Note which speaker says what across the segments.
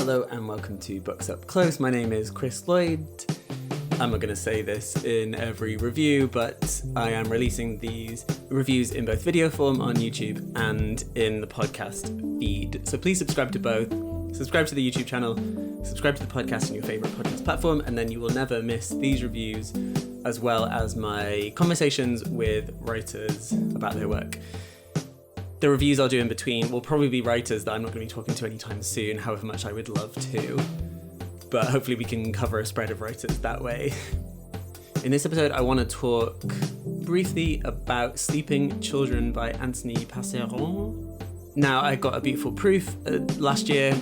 Speaker 1: Hello and welcome to Books Up Close. My name is Chris Lloyd. I'm not going to say this in every review, but I am releasing these reviews in both video form on YouTube and in the podcast feed. So please subscribe to both. Subscribe to the YouTube channel, subscribe to the podcast on your favourite podcast platform, and then you will never miss these reviews, as well as my conversations with writers about their work. The reviews I'll do in between will probably be writers that I'm not going to be talking to anytime soon, however much I would love to. But hopefully we can cover a spread of writers that way. In this episode, I want to talk briefly about Sleeping Children by Anthony Passeron. Now, I got a beautiful proof last year.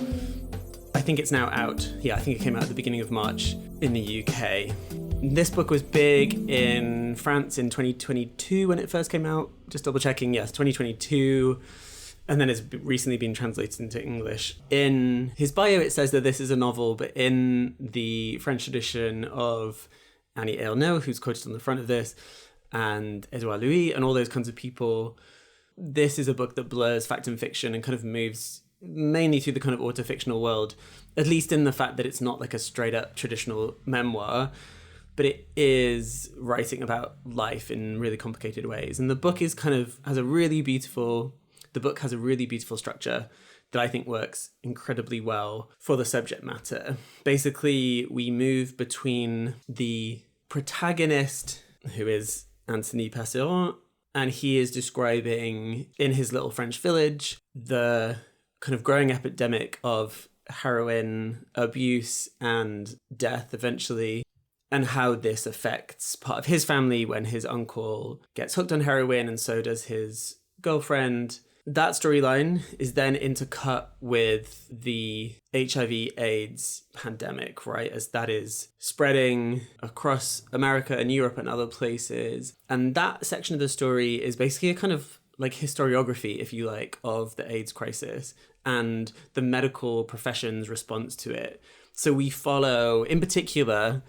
Speaker 1: I think it's now out. Yeah, I think it came out at the beginning of March in the UK. This book was big in France in 2022 when it first came out. Just double checking, yes, 2022. And then it's recently been translated into English. In his bio, it says that this is a novel, but in the French edition of Annie Ernaux, who's quoted on the front of this, and Edouard Louis, and all those kinds of people, this is a book that blurs fact and fiction and kind of moves mainly through the kind of autofictional world, at least in the fact that it's not like a straight up traditional memoir, but it is writing about life in really complicated ways. And the book is has a really beautiful structure that I think works incredibly well for the subject matter. Basically, we move between the protagonist, who is Anthony Passeron, and he is describing in his little French village the kind of growing epidemic of heroin abuse and death eventually, and how this affects part of his family when his uncle gets hooked on heroin and so does his girlfriend. That storyline is then intercut with the HIV/AIDS pandemic, right? As that is spreading across America and Europe and other places. And that section of the story is basically a kind of like historiography, if you like, of the AIDS crisis and the medical profession's response to it. So we follow, in particular,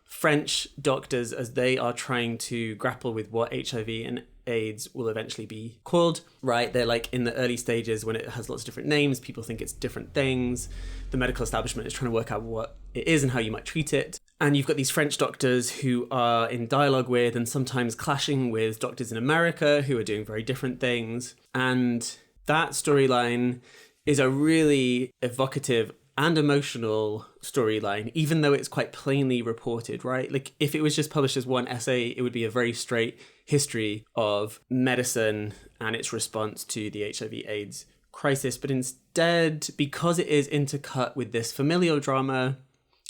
Speaker 1: French doctors as they are trying to grapple with what HIV and AIDS will eventually be called, right? They're like in the early stages when it has lots of different names. People think it's different things. The medical establishment is trying to work out what it is and how you might treat it. And you've got these French doctors who are in dialogue with and sometimes clashing with doctors in America who are doing very different things. And that storyline is a really evocative and emotional storyline, even though it's quite plainly reported, right? Like if it was just published as one essay, it would be a very straight history of medicine and its response to the HIV/AIDS crisis. But instead, because it is intercut with this familial drama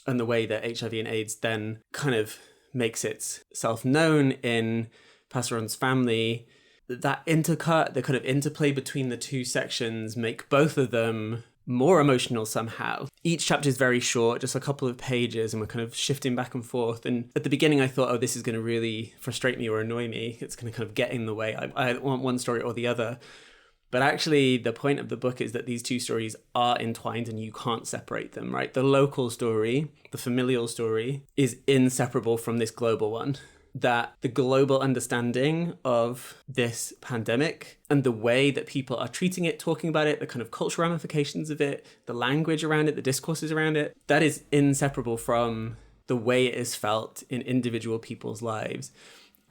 Speaker 1: and the way that HIV and AIDS then kind of makes itself known in Passeron's family, that intercut, the kind of interplay between the two sections make both of them more emotional somehow. Each chapter is very short, just a couple of pages, and we're kind of shifting back and forth. And at the beginning I thought, oh, this is going to really frustrate me or annoy me. It's going to kind of get in the way. I want one story or the other. But actually the point of the book is that these two stories are entwined and you can't separate them, right? The local story, the familial story, is inseparable from this global one. That the global understanding of this pandemic and the way that people are treating it, talking about it, the kind of cultural ramifications of it, the language around it, the discourses around it, that is inseparable from the way it is felt in individual people's lives.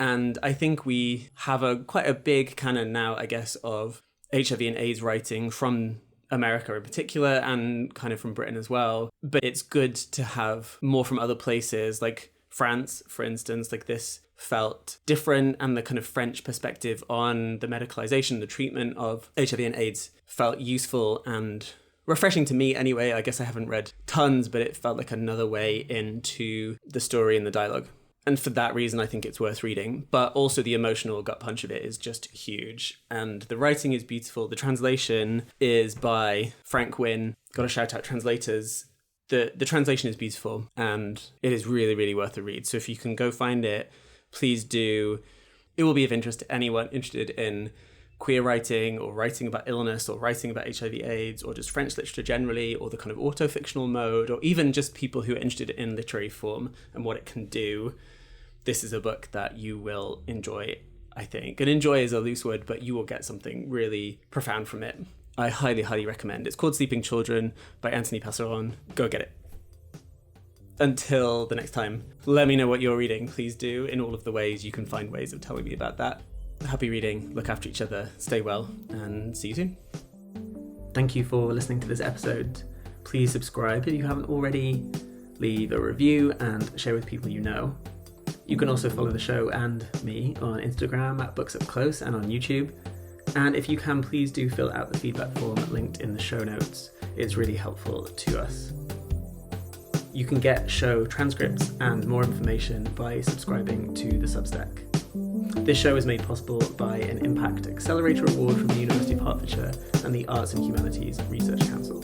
Speaker 1: And I think we have quite a big canon now, I guess, of HIV and AIDS writing from America in particular and kind of from Britain as well. But it's good to have more from other places, like France, for instance. Like this felt different, and the kind of French perspective on the medicalization, the treatment of HIV and AIDS felt useful and refreshing to me anyway. I guess I haven't read tons, but it felt like another way into the story and the dialogue. And for that reason, I think it's worth reading. But also the emotional gut punch of it is just huge. And the writing is beautiful. The translation is by Frank Wynne. Got to shout out translators. The translation is beautiful and it is really, really worth a read. So if you can go find it, please do. It will be of interest to anyone interested in queer writing or writing about illness or writing about HIV/AIDS or just French literature generally, or the kind of auto-fictional mode, or even just people who are interested in literary form and what it can do. This is a book that you will enjoy, I think. And enjoy is a loose word, but you will get something really profound from it. I highly, highly recommend. It's called Sleeping Children by Anthony Passeron. Go get it. Until the next time, let me know what you're reading. Please do, in all of the ways you can find ways of telling me about that. Happy reading, look after each other, stay well, and see you soon. Thank you for listening to this episode. Please subscribe if you haven't already, leave a review, and share with people you know. You can also follow the show and me on Instagram at Books Up Close and on YouTube. And if you can, please do fill out the feedback form linked in the show notes. It's really helpful to us. You can get show transcripts and more information by subscribing to the Substack. This show is made possible by an Impact Accelerator Award from the University of Hertfordshire and the Arts and Humanities Research Council.